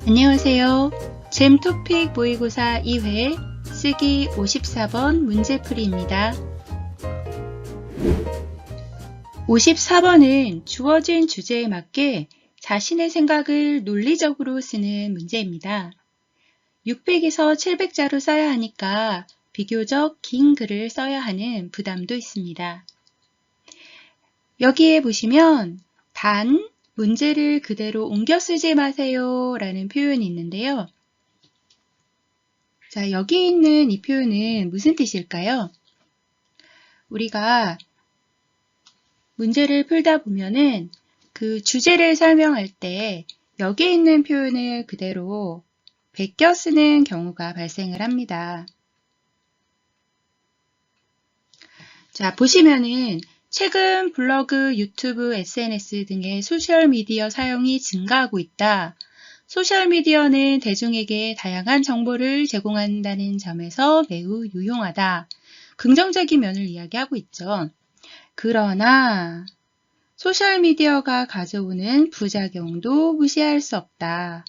안녕하세요. 잼토픽 모의고사 2회 쓰기 54번 문제풀이입니다. 54번은 주어진 주제에 맞게 자신의 생각을 논리적으로 쓰는 문제입니다. 600에서 700자로 써야 하니까 비교적 긴 글을 써야 하는 부담도 있습니다. 여기에 보시면 단 문제를 그대로 옮겨 쓰지 마세요 라는 표현이 있는데요. 자, 여기 있는 이 표현은 무슨 뜻일까요? 우리가 문제를 풀다 보면은 그 주제를 설명할 때 여기 있는 표현을 그대로 베껴 쓰는 경우가 발생을 합니다. 자, 보시면은 최근 블로그, 유튜브, SNS 등의 소셜미디어 사용이 증가하고 있다. 소셜미디어는 대중에게 다양한 정보를 제공한다는 점에서 매우 유용하다. 긍정적인 면을 이야기하고 있죠. 그러나 소셜미디어가 가져오는 부작용도 무시할 수 없다.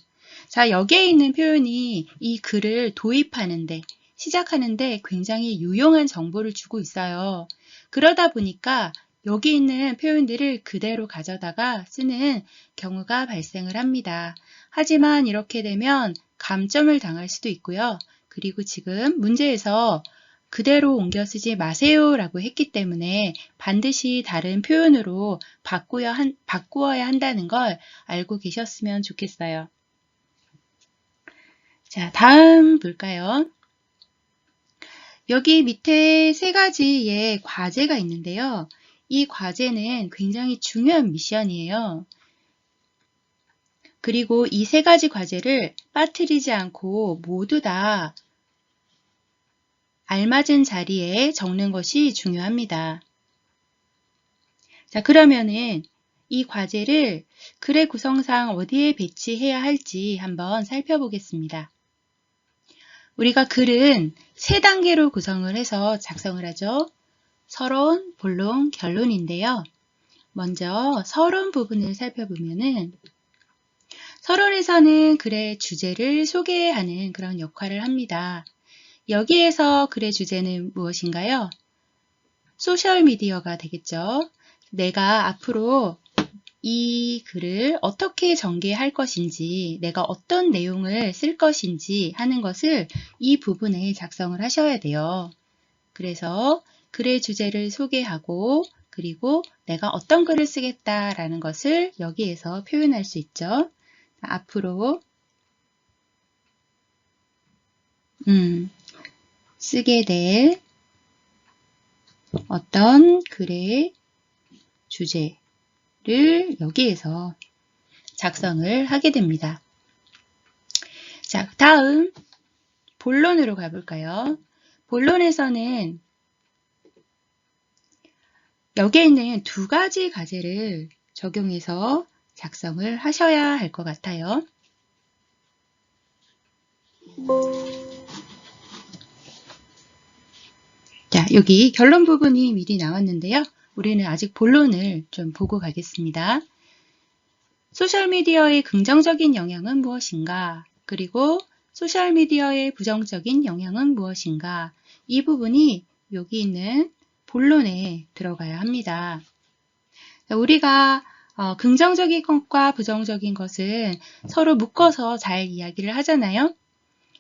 자, 여기에 있는 표현이 이 글을 도입하는데, 시작하는데 굉장히 유용한 정보를 주고 있어요. 그러다 보니까 여기 있는 표현들을 그대로 가져다가 쓰는 경우가 발생을 합니다. 하지만 이렇게 되면 감점을 당할 수도 있고요. 그리고 지금 문제에서 그대로 옮겨 쓰지 마세요 라고 했기 때문에 반드시 다른 표현으로 바꾸어야 한다는 걸 알고 계셨으면 좋겠어요. 자, 다음 볼까요? 여기 밑에 세 가지의 과제가 있는데요. 이 과제는 굉장히 중요한 미션이에요. 그리고 이 세 가지 과제를 빠뜨리지 않고 모두 다 알맞은 자리에 적는 것이 중요합니다. 자, 그러면은 이 과제를 글의 구성상 어디에 배치해야 할지 한번 살펴보겠습니다. 우리가 글은 세 단계로 구성을 해서 작성을 하죠. 서론, 본론, 결론인데요. 먼저 서론 부분을 살펴보면은 서론에서는 글의 주제를 소개하는 그런 역할을 합니다. 여기에서 글의 주제는 무엇인가요? 소셜미디어가 되겠죠. 내가 앞으로 이 글을 어떻게 전개할 것인지, 내가 어떤 내용을 쓸 것인지 하는 것을 이 부분에 작성을 하셔야 돼요. 그래서 글의 주제를 소개하고 그리고 내가 어떤 글을 쓰겠다라는 것을 여기에서 표현할 수 있죠. 앞으로 쓰게 될 어떤 글의 주제를 여기에서 작성을 하게 됩니다. 자, 다음 본론으로 가볼까요? 본론에서는 여기에 있는 두 가지 과제를 적용해서 작성을 하셔야 할 것 같아요. 자, 여기 결론 부분이 미리 나왔는데요. 우리는 아직 본론을 좀 보고 가겠습니다. 소셜미디어의 긍정적인 영향은 무엇인가? 그리고 소셜미디어의 부정적인 영향은 무엇인가? 이 부분이 여기 있는 본론에 들어가야 합니다. 우리가 긍정적인 것과 부정적인 것은 서로 묶어서 잘 이야기를 하잖아요.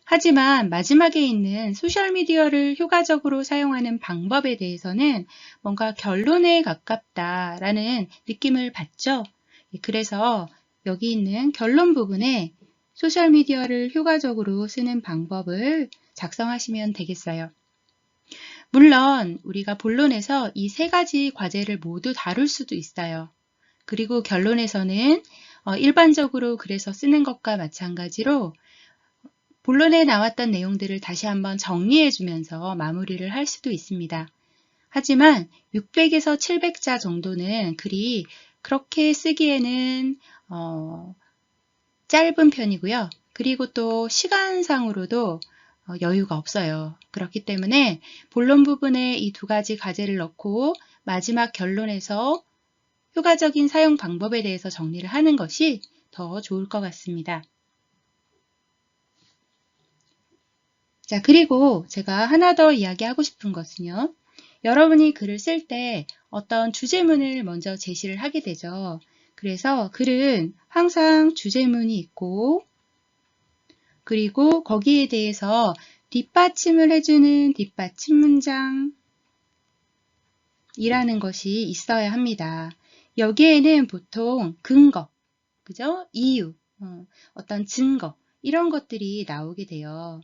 하지만 마지막에 있는 소셜미디어를 효과적으로 사용하는 방법에 대해서는 뭔가 결론에 가깝다라는 느낌을 받죠. 그래서 여기 있는 결론 부분에 소셜미디어를 효과적으로 쓰는 방법을 작성하시면 되겠어요. 물론 우리가 본론에서 이 세 가지 과제를 모두 다룰 수도 있어요. 그리고 결론에서는 일반적으로 그래서 쓰는 것과 마찬가지로 본론에 나왔던 내용들을 다시 한번 정리해주면서 마무리를 할 수도 있습니다. 하지만 600에서 700자 정도는 글이 그렇게 쓰기에는 짧은 편이고요. 그리고 또 시간상으로도 여유가 없어요. 그렇기 때문에 본론 부분에 이 두 가지 과제를 넣고 마지막 결론에서 효과적인 사용 방법에 대해서 정리를 하는 것이 더 좋을 것 같습니다. 자, 그리고 제가 하나 더 이야기하고 싶은 것은요. 여러분이 글을 쓸 때 어떤 주제문을 먼저 제시를 하게 되죠. 그래서 글은 항상 주제문이 있고, 그리고 거기에 대해서 뒷받침을 해주는 뒷받침 문장이라는 것이 있어야 합니다. 여기에는 보통 근거, 그죠? 이유, 어떤 증거, 이런 것들이 나오게 돼요.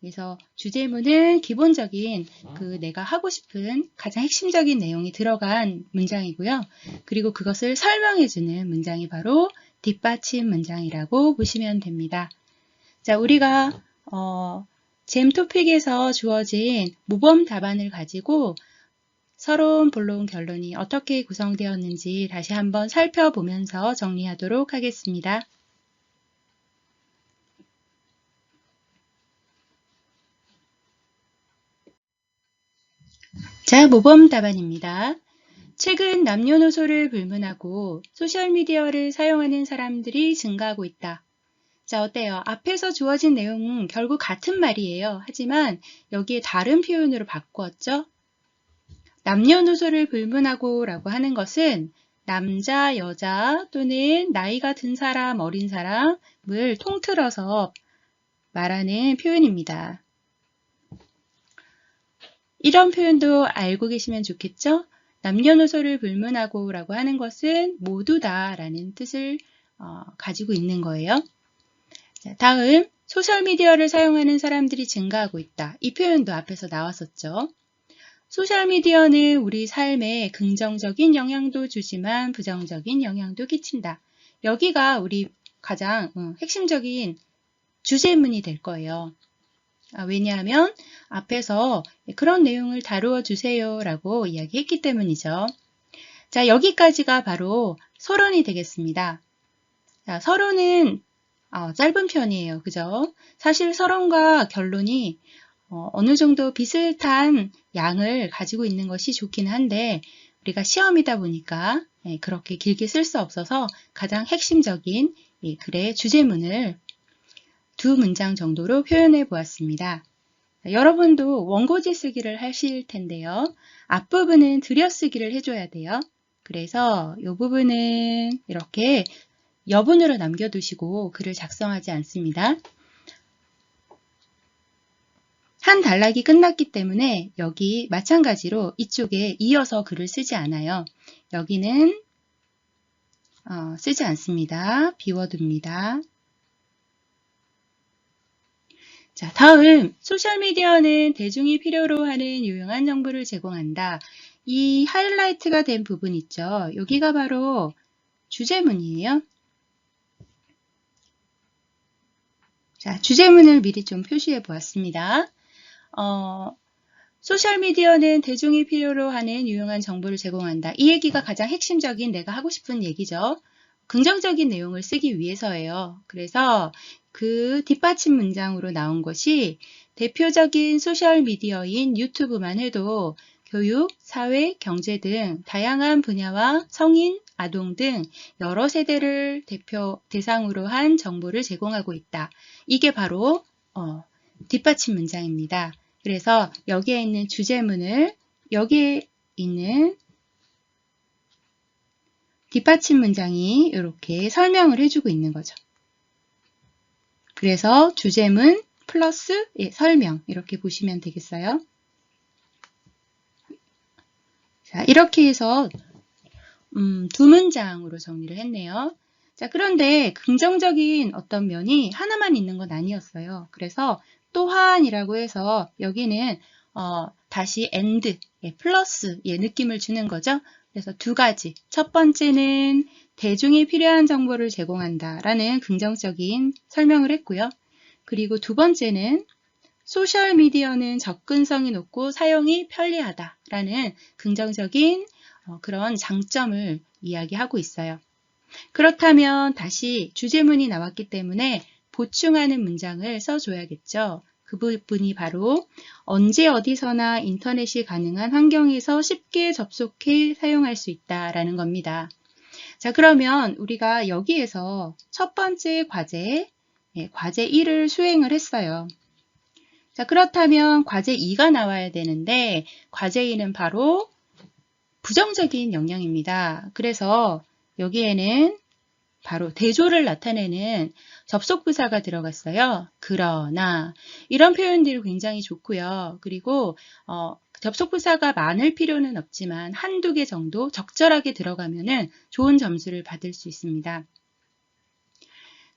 그래서 주제문은 기본적인 내가 하고 싶은 가장 핵심적인 내용이 들어간 문장이고요. 그리고 그것을 설명해주는 문장이 바로 뒷받침 문장이라고 보시면 됩니다. 자, 우리가 잼 토픽에서 주어진 모범 답안을 가지고 서론, 본론, 결론이 어떻게 구성되었는지 다시 한번 살펴보면서 정리하도록 하겠습니다. 자, 모범 답안입니다. 최근 남녀노소를 불문하고 소셜미디어를 사용하는 사람들이 증가하고 있다. 자, 어때요? 앞에서 주어진 내용은 결국 같은 말이에요. 하지만 여기에 다른 표현으로 바꾸었죠? 남녀노소를 불문하고 라고 하는 것은 남자, 여자 또는 나이가 든 사람, 어린 사람을 통틀어서 말하는 표현입니다. 이런 표현도 알고 계시면 좋겠죠? 남녀노소를 불문하고 라고 하는 것은 모두다 라는 뜻을 가지고 있는 거예요. 자, 다음, 소셜미디어를 사용하는 사람들이 증가하고 있다. 이 표현도 앞에서 나왔었죠. 소셜미디어는 우리 삶에 긍정적인 영향도 주지만 부정적인 영향도 끼친다. 여기가 우리 가장 핵심적인 주제문이 될 거예요. 왜냐하면 앞에서 그런 내용을 다루어 주세요 라고 이야기했기 때문이죠. 자, 여기까지가 바로 서론이 되겠습니다. 자, 서론은 짧은 편이에요. 그죠? 사실 서론과 결론이 어느 정도 비슷한 양을 가지고 있는 것이 좋긴 한데 우리가 시험이다 보니까 그렇게 길게 쓸 수 없어서 가장 핵심적인 글의 주제문을 두 문장 정도로 표현해 보았습니다. 여러분도 원고지 쓰기를 하실 텐데요. 앞부분은 들여쓰기를 해줘야 돼요. 그래서 이 부분은 이렇게 여분으로 남겨두시고 글을 작성하지 않습니다. 한 단락이 끝났기 때문에 여기 마찬가지로 이쪽에 이어서 글을 쓰지 않아요. 여기는 쓰지 않습니다. 비워둡니다. 자, 다음 소셜미디어는 대중이 필요로 하는 유용한 정보를 제공한다. 이 하이라이트가 된 부분 있죠. 여기가 바로 주제문이에요. 자, 주제문을 미리 좀 표시해 보았습니다. 소셜미디어는 대중이 필요로 하는 유용한 정보를 제공한다. 이 얘기가 가장 핵심적인 내가 하고 싶은 얘기죠. 긍정적인 내용을 쓰기 위해서예요. 그래서 그 뒷받침 문장으로 나온 것이 대표적인 소셜미디어인 유튜브만 해도 교육, 사회, 경제 등 다양한 분야와 성인, 아동 등 여러 세대를 대상으로 한 정보를 제공하고 있다. 이게 바로 뒷받침 문장입니다. 그래서 여기에 있는 주제문을 여기에 있는 뒷받침 문장이 이렇게 설명을 해주고 있는 거죠. 그래서 주제문 플러스 설명 이렇게 보시면 되겠어요. 자, 이렇게 해서 두 문장으로 정리를 했네요. 자, 그런데 긍정적인 어떤 면이 하나만 있는 건 아니었어요. 그래서 또한이라고 해서 여기는 다시 and, 플러스 느낌을 주는 거죠. 그래서 두 가지. 첫 번째는 대중이 필요한 정보를 제공한다 라는 긍정적인 설명을 했고요. 그리고 두 번째는 소셜미디어는 접근성이 높고 사용이 편리하다 라는 긍정적인 그런 장점을 이야기하고 있어요. 그렇다면 다시 주제문이 나왔기 때문에 보충하는 문장을 써줘야겠죠. 그 부분이 바로 언제 어디서나 인터넷이 가능한 환경에서 쉽게 접속해 사용할 수 있다라는 겁니다. 자, 그러면 우리가 여기에서 첫 번째 과제, 과제 1을 수행을 했어요. 자, 그렇다면 과제 2가 나와야 되는데 과제 2는 바로 부정적인 영역입니다. 그래서 여기에는 바로 대조를 나타내는 접속부사가 들어갔어요. 그러나 이런 표현들이 굉장히 좋고요. 그리고 접속부사가 많을 필요는 없지만 한두 개 정도 적절하게 들어가면은 좋은 점수를 받을 수 있습니다.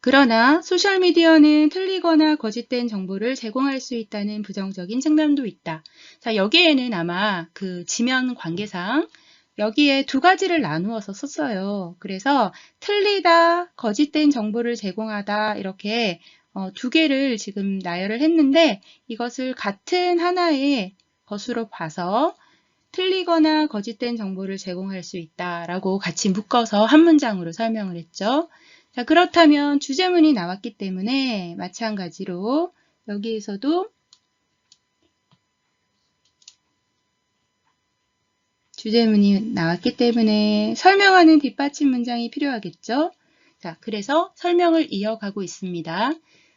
그러나 소셜미디어는 틀리거나 거짓된 정보를 제공할 수 있다는 부정적인 측면도 있다. 자, 여기에는 아마 그 지면 관계상 여기에 두 가지를 나누어서 썼어요. 그래서 틀리다, 거짓된 정보를 제공하다 이렇게 두 개를 지금 나열을 했는데 이것을 같은 하나의 것으로 봐서 틀리거나 거짓된 정보를 제공할 수 있다라고 같이 묶어서 한 문장으로 설명을 했죠. 자, 그렇다면 주제문이 나왔기 때문에 마찬가지로 여기에서도 주제문이 나왔기 때문에 설명하는 뒷받침 문장이 필요하겠죠. 자, 그래서 설명을 이어가고 있습니다.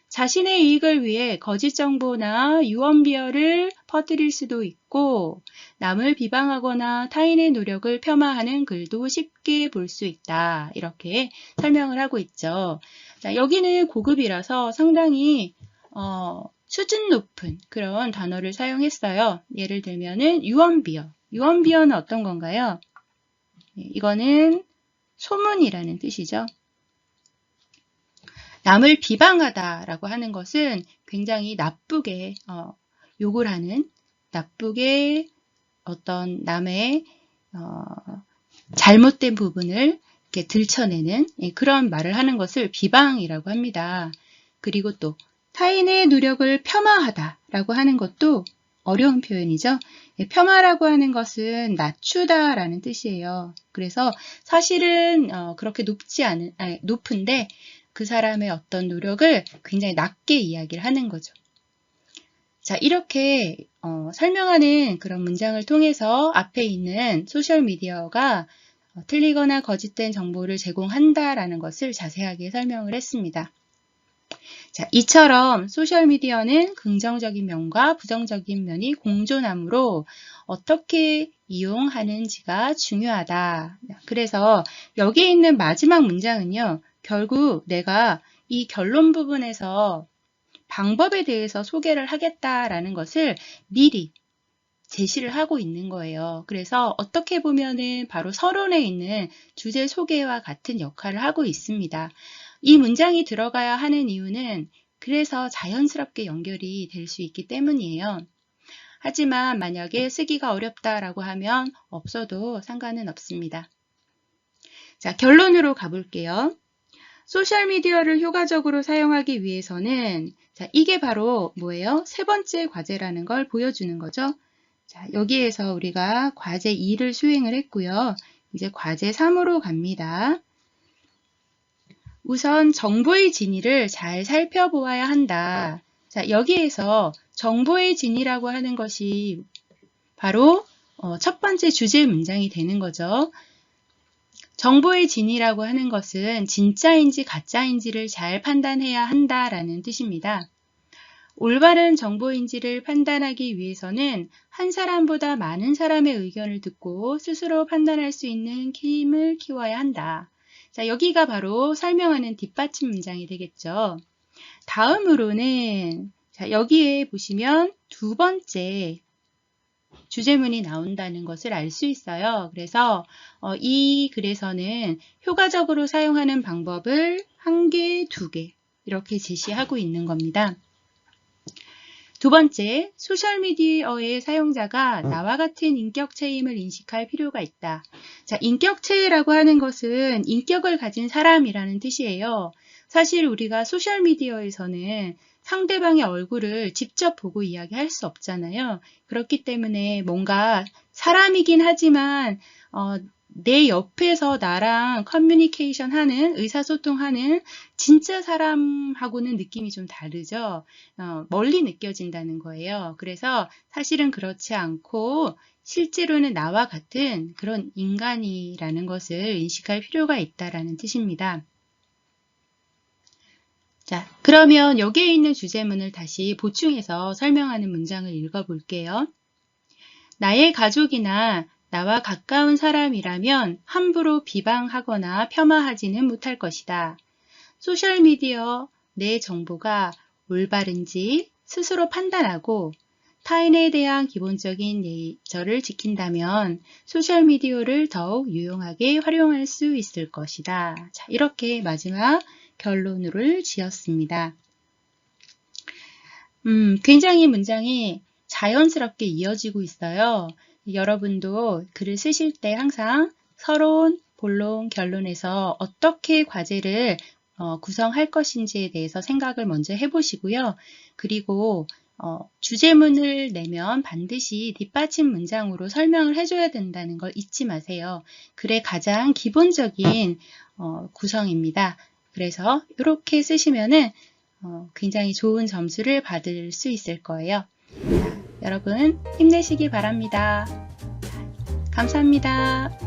자신의 이익을 위해 거짓 정보나 유언비어를 퍼뜨릴 수도 있고 남을 비방하거나 타인의 노력을 폄하하는 글도 쉽게 볼 수 있다. 이렇게 설명을 하고 있죠. 자, 여기는 고급이라서 상당히 수준 높은 그런 단어를 사용했어요. 예를 들면은 유언비어. 유언비어는 어떤 건가요? 이거는 소문이라는 뜻이죠. 남을 비방하다라고 하는 것은 굉장히 나쁘게 욕을 하는, 나쁘게 어떤 남의 잘못된 부분을 이렇게 들춰내는 그런 말을 하는 것을 비방이라고 합니다. 그리고 또 타인의 노력을 폄하하다라고 하는 것도 어려운 표현이죠. 폄하라고 하는 것은 낮추다라는 뜻이에요. 그래서 사실은 그렇게 높은데 그 사람의 어떤 노력을 굉장히 낮게 이야기를 하는 거죠. 자, 이렇게 설명하는 그런 문장을 통해서 앞에 있는 소셜미디어가 틀리거나 거짓된 정보를 제공한다라는 것을 자세하게 설명을 했습니다. 자, 이처럼 소셜미디어는 긍정적인 면과 부정적인 면이 공존하므로 어떻게 이용하는지가 중요하다. 그래서 여기에 있는 마지막 문장은요. 결국 내가 이 결론 부분에서 방법에 대해서 소개를 하겠다라는 것을 미리 제시를 하고 있는 거예요. 그래서 어떻게 보면은 바로 서론에 있는 주제 소개와 같은 역할을 하고 있습니다. 이 문장이 들어가야 하는 이유는 그래서 자연스럽게 연결이 될 수 있기 때문이에요. 하지만 만약에 쓰기가 어렵다라고 하면 없어도 상관은 없습니다. 자, 결론으로 가볼게요. 소셜미디어를 효과적으로 사용하기 위해서는 자, 이게 바로 뭐예요? 세 번째 과제라는 걸 보여주는 거죠. 자, 여기에서 우리가 과제 2를 수행을 했고요. 이제 과제 3으로 갑니다. 우선 정보의 진위를 잘 살펴보아야 한다. 자, 여기에서 정보의 진위라고 하는 것이 바로 첫 번째 주제 문장이 되는 거죠. 정보의 진위라고 하는 것은 진짜인지 가짜인지를 잘 판단해야 한다라는 뜻입니다. 올바른 정보인지를 판단하기 위해서는 한 사람보다 많은 사람의 의견을 듣고 스스로 판단할 수 있는 힘을 키워야 한다. 자, 여기가 바로 설명하는 뒷받침 문장이 되겠죠. 다음으로는 자, 여기에 보시면 두 번째 주제문이 나온다는 것을 알 수 있어요. 그래서 이 글에서는 효과적으로 사용하는 방법을 1개, 2개 이렇게 제시하고 있는 겁니다. 두 번째, 소셜미디어의 사용자가 나와 같은 인격체임을 인식할 필요가 있다. 자, 인격체라고 하는 것은 인격을 가진 사람이라는 뜻이에요. 사실 우리가 소셜미디어에서는 상대방의 얼굴을 직접 보고 이야기할 수 없잖아요. 그렇기 때문에 뭔가 사람이긴 하지만 내 옆에서 나랑 커뮤니케이션 하는, 의사소통하는 진짜 사람하고는 느낌이 좀 다르죠. 멀리 느껴진다는 거예요. 그래서 사실은 그렇지 않고 실제로는 나와 같은 그런 인간이라는 것을 인식할 필요가 있다라는 뜻입니다. 자, 그러면 여기에 있는 주제문을 다시 보충해서 설명하는 문장을 읽어볼게요. 나의 가족이나 나와 가까운 사람이라면 함부로 비방하거나 폄하하지는 못할 것이다. 소셜미디어 내 정보가 올바른지 스스로 판단하고 타인에 대한 기본적인 예절을 지킨다면 소셜미디어를 더욱 유용하게 활용할 수 있을 것이다. 자, 이렇게 마지막 결론을 지었습니다. 굉장히 문장이 자연스럽게 이어지고 있어요. 여러분도 글을 쓰실 때 항상 서론, 본론, 결론에서 어떻게 과제를 구성할 것인지에 대해서 생각을 먼저 해보시고요. 그리고 주제문을 내면 반드시 뒷받침 문장으로 설명을 해줘야 된다는 걸 잊지 마세요. 글의 가장 기본적인 구성입니다. 그래서 이렇게 쓰시면은 굉장히 좋은 점수를 받을 수 있을 거예요. 자, 여러분 힘내시기 바랍니다. 감사합니다.